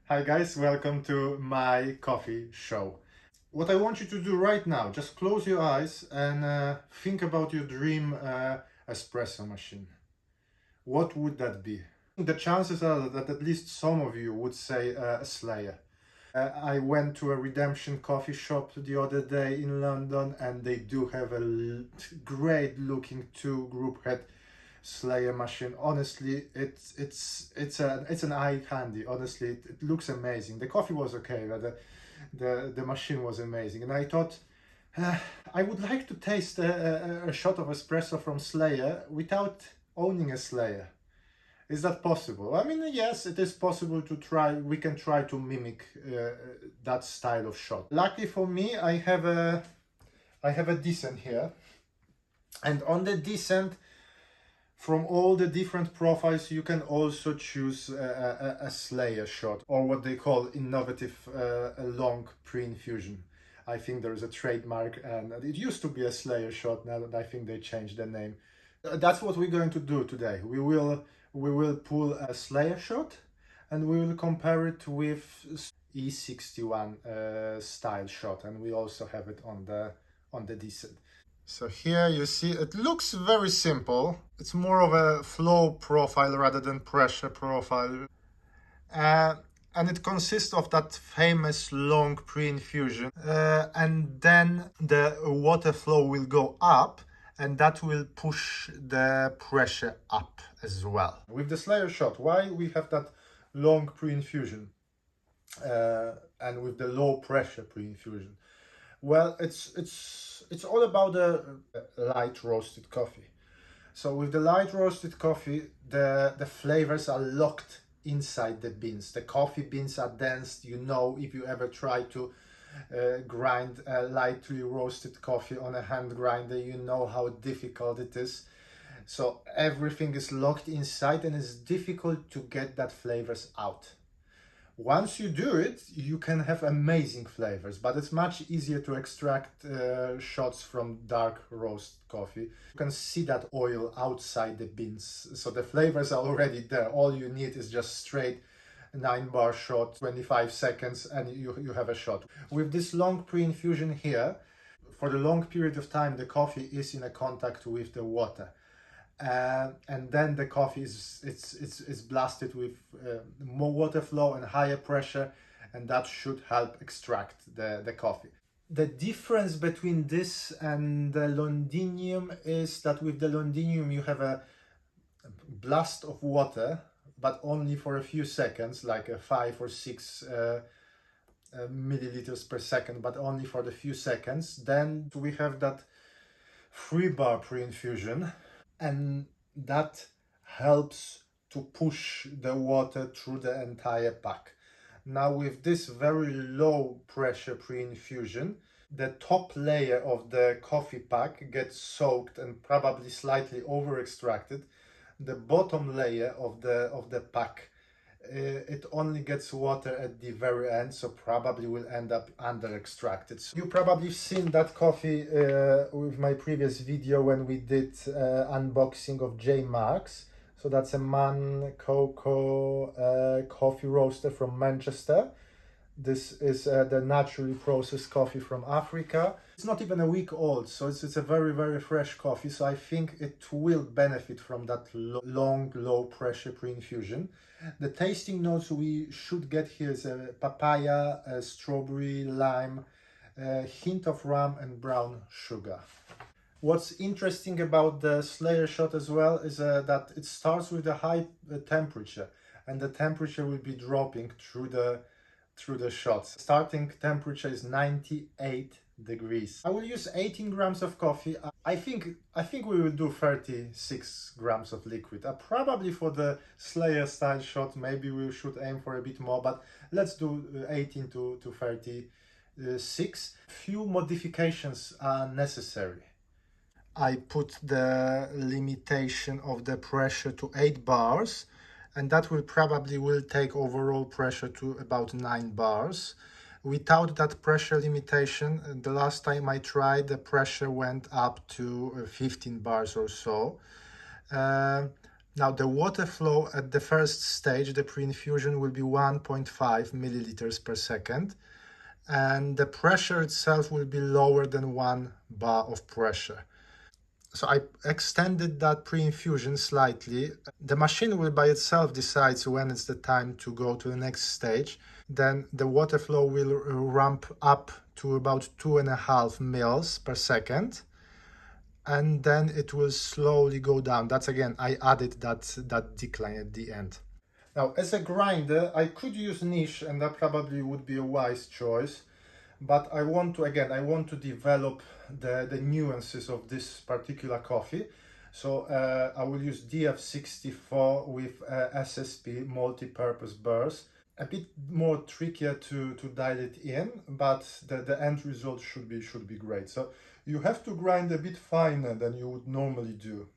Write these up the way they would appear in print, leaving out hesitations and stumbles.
Hi guys, welcome to my coffee show. What I want you to do right now, just close your eyes and think about your dream espresso machine. What would that be? The chances are that at least some of you would say a Slayer. I went to a Redemption coffee shop the other day in London, and they do have a great looking two group head Slayer machine. Honestly, it's an eye candy. Honestly, it looks amazing. The coffee was okay, but the machine was amazing. And I thought I would like to taste a shot of espresso from Slayer without owning a Slayer. Is that possible? I mean, yes, it is possible to try. We can try to mimic that style of shot. Luckily for me, I have a decent here, and on the decent, from all the different profiles, you can also choose a Slayer shot, or what they call innovative long pre-infusion. I think there is a trademark, and it used to be a Slayer shot. Now that I think they changed the name. That's what we're going to do today. We will pull a Slayer shot, and we will compare it with E61 style shot, and we also have it on the decent. So here you see it looks very simple. It's more of a flow profile rather than pressure profile. And it consists of that famous long pre-infusion. And then the water flow will go up, and that will push the pressure up as well. With the Slayer shot, why we have that long pre-infusion and with the low pressure pre-infusion? Well, it's all about the light roasted coffee. So with the light roasted coffee, the flavors are locked inside the beans. The coffee beans are dense. You know, if you ever try to grind a lightly roasted coffee on a hand grinder, you know how difficult it is. So everything is locked inside, and it's difficult to get that flavors out. Once you do it, you can have amazing flavors, but it's much easier to extract shots from dark roast coffee. You can see that oil outside the beans, so the flavors are already there. All you need is just straight 9-bar shot, 25 seconds, and you have a shot. With this long pre-infusion here, for the long period of time, the coffee is in a contact with the water. And then the coffee is blasted with more water flow and higher pressure, and that should help extract the coffee. The difference between this and the Londinium is that with the Londinium you have a blast of water, but only for a few seconds, like a 5 or 6 milliliters per second, but only for the few seconds. Then we have that 3-bar pre-infusion, and that helps to push the water through the entire pack. Now with this very low pressure pre-infusion, the top layer of the coffee pack gets soaked and probably slightly over extracted. The bottom layer of the pack, it only gets water at the very end, so probably will end up under extracted. So you probably seen that coffee with my previous video when we did unboxing of J Max. So that's a Man Cocoa coffee roaster from Manchester. This is the naturally processed coffee from Africa. It's not even a week old, so it's a very, very fresh coffee. So I think it will benefit from that long, low pressure pre-infusion. The tasting notes we should get here is a papaya, a strawberry, lime, a hint of rum, and brown sugar. What's interesting about the Slayer shot as well is that it starts with a high temperature, and the temperature will be dropping through the shots. Starting temperature is 98 degrees. I will use 18 grams of coffee. I think we will do 36 grams of liquid. Probably for the Slayer style shot, maybe we should aim for a bit more, but let's do 18 to 36. Few modifications are necessary. I put the limitation of the pressure to 8 bars, and that will take overall pressure to about 9 bars. Without that pressure limitation, the last time I tried, the pressure went up to 15 bars or so. Now the water flow at the first stage, the pre-infusion, will be 1.5 milliliters per second, and the pressure itself will be lower than 1 bar of pressure. So I extended that pre-infusion slightly. The machine will by itself decide when it's the time to go to the next stage. Then the water flow will ramp up to about 2.5 mils per second. And then it will slowly go down. That's again, I added that decline at the end. Now, as a grinder, I could use niche, and that probably would be a wise choice. But I want to develop the nuances of this particular coffee. So I will use DF64 with SSP multi-purpose burrs. A bit more trickier to dial it in, but the end result should be great. So you have to grind a bit finer than you would normally do.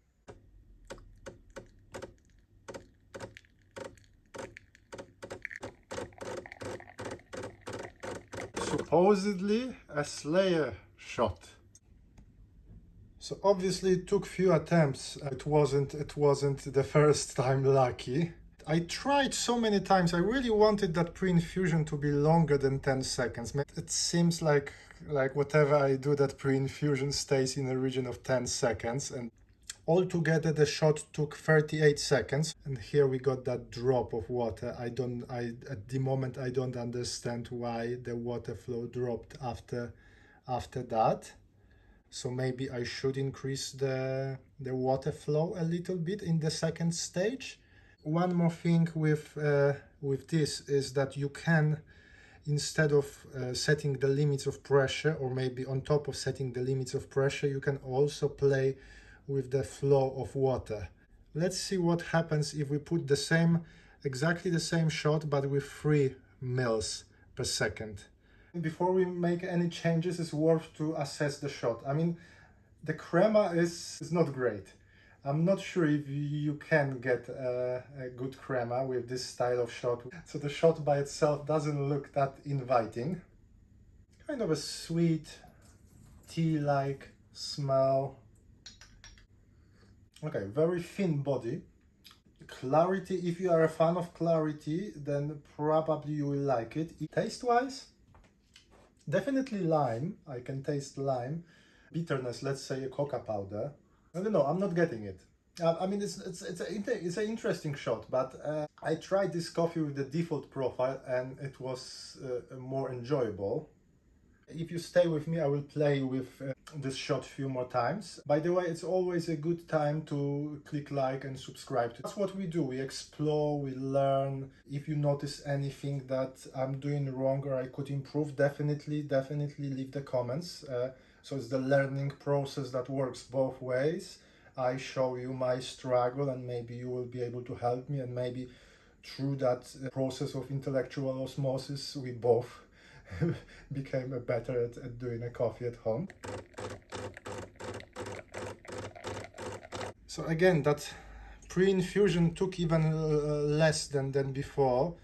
Supposedly a Slayer shot. So obviously it took few attempts. It wasn't the first time lucky. I tried so many times. I really wanted that pre-infusion to be longer than 10 seconds. It seems like whatever I do, that pre-infusion stays in the region of 10 seconds. And altogether the shot took 38 seconds. And here we got that drop of water. At the moment I don't understand why the water flow dropped after that. So maybe I should increase the water flow a little bit in the second stage. One more thing with this is that you can, instead of setting the limits of pressure, or maybe on top of setting the limits of pressure, you can also play with the flow of water. Let's see what happens if we put exactly the same shot, but with 3 mils per second. Before we make any changes, it's worth to assess the shot. I mean, the crema is not great. I'm not sure if you can get a good crema with this style of shot. So the shot by itself doesn't look that inviting. Kind of a sweet, tea-like smell. Okay, very thin body. Clarity, if you are a fan of clarity, then probably you will like it. Taste-wise, definitely lime. I can taste lime. Bitterness, let's say a cocoa powder. I don't know, I'm not getting it. I mean, it's an interesting shot, but I tried this coffee with the default profile and it was more enjoyable. If you stay with me, I will play with this shot a few more times. By the way, it's always a good time to click like and subscribe. That's what we do. We explore, we learn. If you notice anything that I'm doing wrong or I could improve, definitely leave the comments. So it's the learning process that works both ways. I show you my struggle and maybe you will be able to help me, and maybe through that process of intellectual osmosis, we both became better at doing a coffee at home. So again, that pre-infusion took even less than before.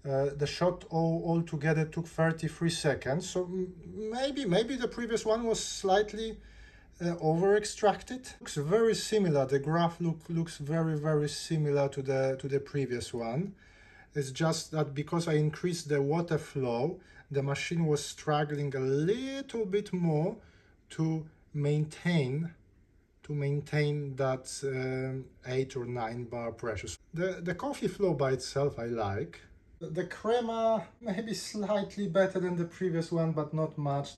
The shot altogether took 33 seconds. So maybe the previous one was slightly over-extracted. Looks very similar. The graph looks very similar to the previous one. It's just that because I increased the water flow, the machine was struggling a little bit more to maintain that 8 or 9 bar pressure. The coffee flow by itself I like. The crema maybe slightly better than the previous one, but not much.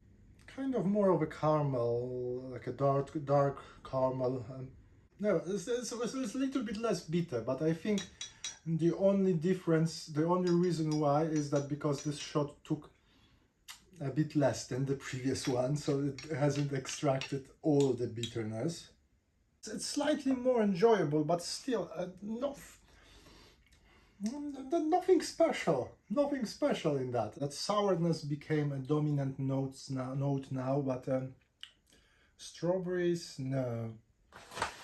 Kind of more of a caramel, like a dark caramel. No, it's a little bit less bitter, but I think the only reason why is that because this shot took a bit less than the previous one, so it hasn't extracted all the bitterness. It's slightly more enjoyable, but still nothing special in that. That sourness became a dominant note now, but strawberries, no.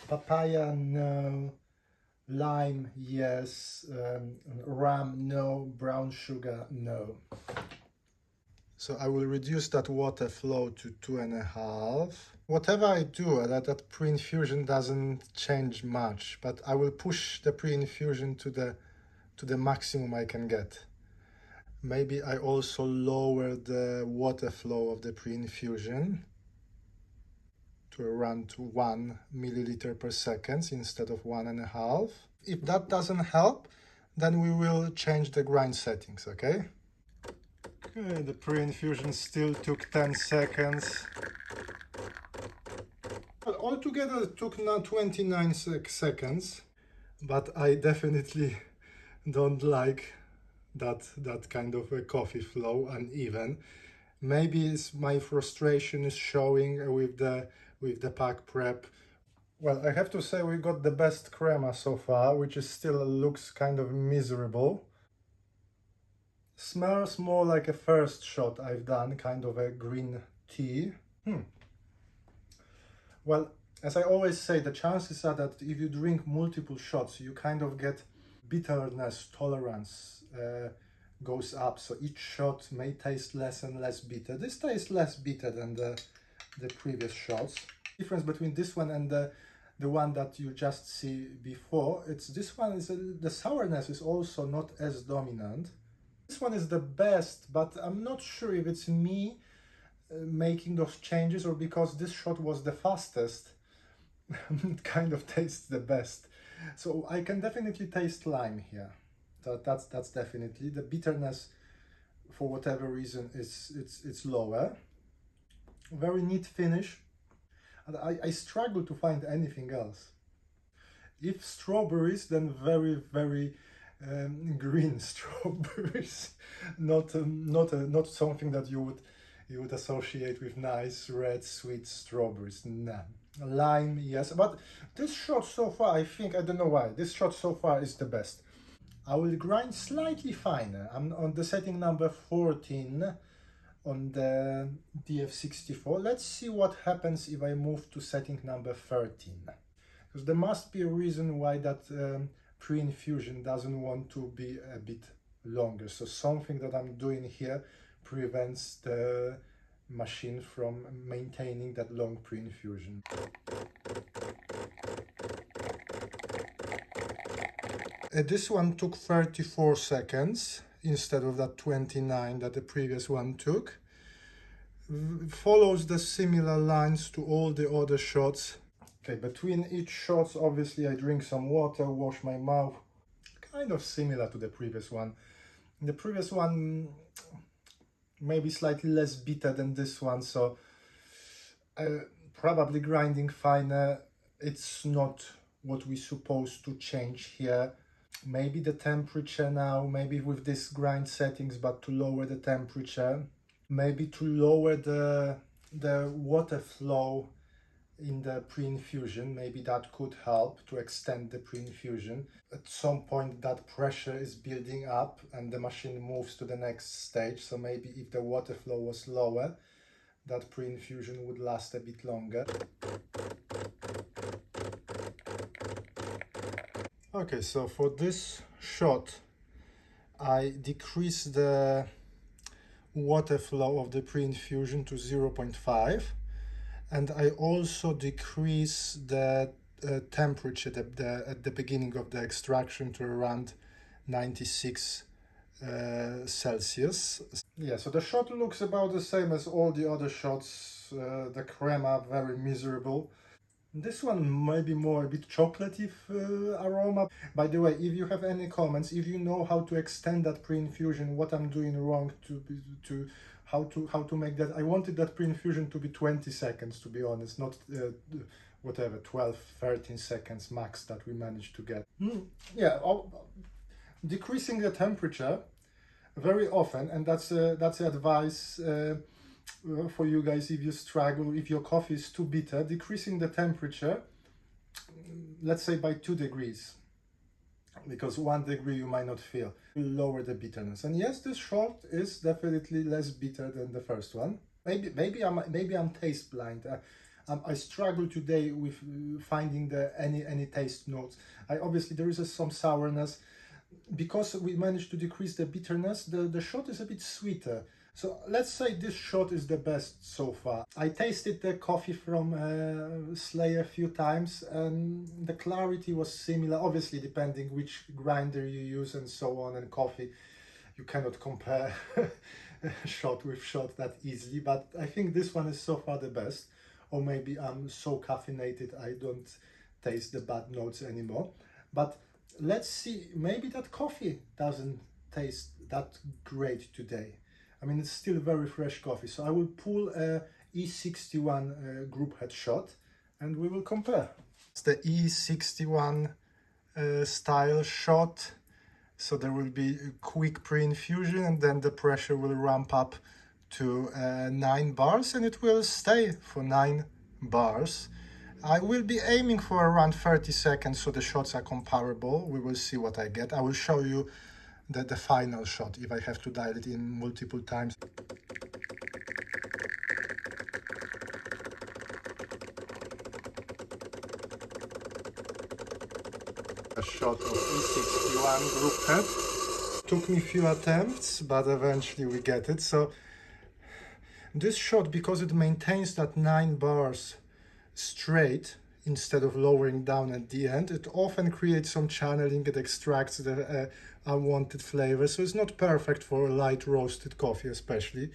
Papaya, no. Lime, yes. Rum, no. Brown sugar, no. So I will reduce that water flow to 2.5. Whatever I do, that pre-infusion doesn't change much, but I will push the pre-infusion to the maximum I can get. Maybe I also lower the water flow of the pre-infusion to around 1 milliliter per second instead of 1.5. If that doesn't help, then we will change the grind settings, okay? Okay, the pre-infusion still took 10 seconds. Well, altogether it took now 29 seconds, but I definitely don't like that kind of a coffee flow uneven. Maybe it's my frustration is showing with the pack prep. Well, I have to say we got the best crema so far, which is still looks kind of miserable. Smells more like a first shot I've done, kind of a green tea. Well, as I always say, the chances are that if you drink multiple shots, you kind of get bitterness tolerance goes up. So each shot may taste less and less bitter. This tastes less bitter than the previous shots. Difference between this one and the one that you just see before, it's this one is the sourness is also not as dominant. This one is the best, but I'm not sure if it's me making those changes or because this shot was the fastest. It kind of tastes the best. So I can definitely taste lime here. That's definitely the bitterness. For whatever reason, it's lower. Very neat finish. And I struggle to find anything else. If strawberries, then very green strawberries, not something that you would associate with nice red sweet strawberries. Nah. Lime, yes, but this shot so far, I don't know why, this shot so far is the best. I will grind slightly finer. I'm on the setting number 14 on the DF64. Let's see what happens if I move to setting number 13. Because there must be a reason why that pre-infusion doesn't want to be a bit longer. So something that I'm doing here prevents the machine from maintaining that long pre-infusion. This one took 34 seconds instead of that 29 that the previous one took. Follows the similar lines to all the other shots. Okay, between each shots, obviously I drink some water, wash my mouth. Kind of similar to the previous one. The previous one maybe slightly less bitter than this one, so probably grinding finer. It's not what we're supposed to change here. Maybe the temperature now, maybe with this grind settings, but to lower the temperature. Maybe to lower the water flow in the pre-infusion. Maybe that could help to extend the pre-infusion. At some point that pressure is building up and the machine moves to the next stage. So maybe if the water flow was lower, that pre-infusion would last a bit longer. Okay, so for this shot, I decrease the water flow of the pre-infusion to 0.5, and I also decrease the temperature at the beginning of the extraction to around 96 Celsius. Yeah, so the shot looks about the same as all the other shots. The crema, very miserable. This one might be more a bit chocolatey aroma. By the way, if you have any comments, if you know how to extend that pre-infusion, what I'm doing wrong to how to make that. I wanted that pre-infusion to be 20 seconds, to be honest, not whatever 12, 13 seconds max that we managed to get. Yeah, decreasing the temperature very often, and that's advice. For you guys, if you struggle, if your coffee is too bitter, decreasing the temperature, let's say by 2 degrees, because 1 degree you might not feel, will lower the bitterness. And yes, this shot is definitely less bitter than the first one. Maybe I'm taste blind. I struggle today with finding any taste notes. Obviously there is some sourness. because we managed to decrease the bitterness, the shot is a bit sweeter. So let's say this shot is the best so far. I tasted the coffee from Slayer a few times and the clarity was similar, obviously depending which grinder you use and so on, and coffee. You cannot compare shot with shot that easily, but I think this one is so far the best. Or maybe I'm so caffeinated I don't taste the bad notes anymore. But let's see, maybe that coffee doesn't taste that great today. I mean, it's still very fresh coffee. So I will pull a E61 group head shot and we will compare. It's the E61 style shot. So there will be a quick pre-infusion and then the pressure will ramp up to 9 bars and it will stay for 9 bars. I will be aiming for around 30 seconds so the shots are comparable. We will see what I get. I will show you the final shot if I have to dial it in multiple times. A shot of E61 group head. Took me a few attempts, but eventually we get it. So this shot, because it maintains that 9 bars straight instead of lowering down at the end, it often creates some channeling. It extracts the unwanted flavor, so it's not perfect for light roasted coffee especially,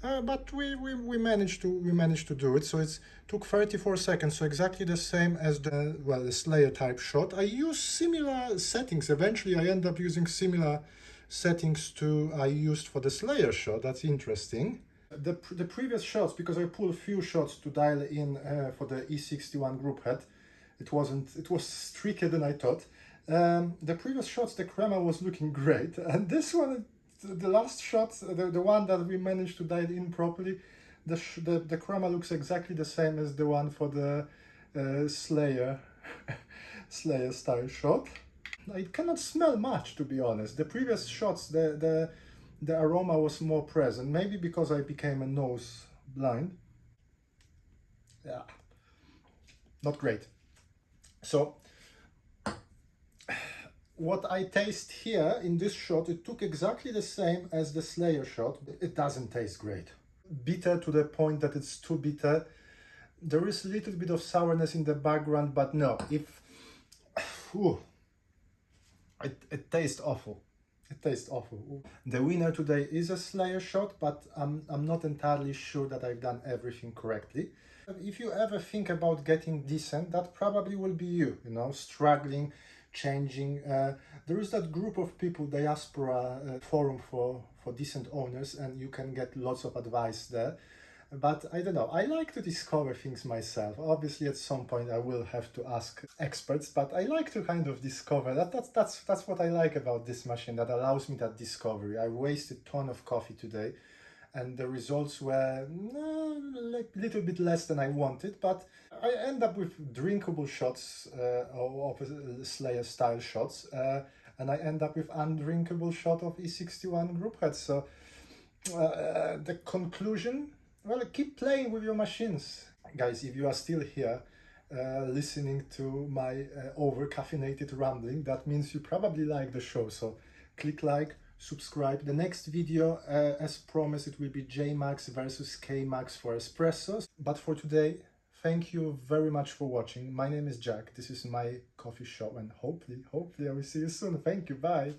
but we managed to do it. So it took 34 seconds, so exactly the same as the Slayer type shot. I use similar settings. Eventually I end up using similar settings to I used for the Slayer shot. That's interesting. The previous shots, because I pulled a few shots to dial in for the E61 group head, it was trickier than I thought. The previous shots, the crema was looking great, and this one, the last shot, the one that we managed to dial in properly, the crema looks exactly the same as the one for the Slayer style shot. I cannot smell much, to be honest. The previous shots, the aroma was more present, maybe because I became a nose blind. Yeah, not great. So what I taste here in this shot, it took exactly the same as the Slayer shot. It doesn't taste great. Bitter to the point that it's too bitter. There is a little bit of sourness in the background, but no, it tastes awful. It tastes awful. The winner today is a Slayer shot, but I'm not entirely sure that I've done everything correctly. If you ever think about getting decent, that probably will be you, struggling, changing. There is that group of people, diaspora forum for decent owners, and you can get lots of advice there. But I don't know, I like to discover things myself. Obviously at some point I will have to ask experts, but I like to kind of discover. That's what I like about this machine, that allows me that discovery. I wasted a ton of coffee today and the results were like a little bit less than I wanted, but I end up with drinkable shots of Slayer style shots, and I end up with undrinkable shot of E61 group heads. So the conclusion, well, keep playing with your machines. Guys, if you are still here listening to my over-caffeinated rambling, that means you probably like the show. So click like, subscribe. The next video, as promised, it will be J-Max versus K-Max for espressos. But for today, thank you very much for watching. My name is Jack. This is my coffee shop, and hopefully I will see you soon. Thank you. Bye.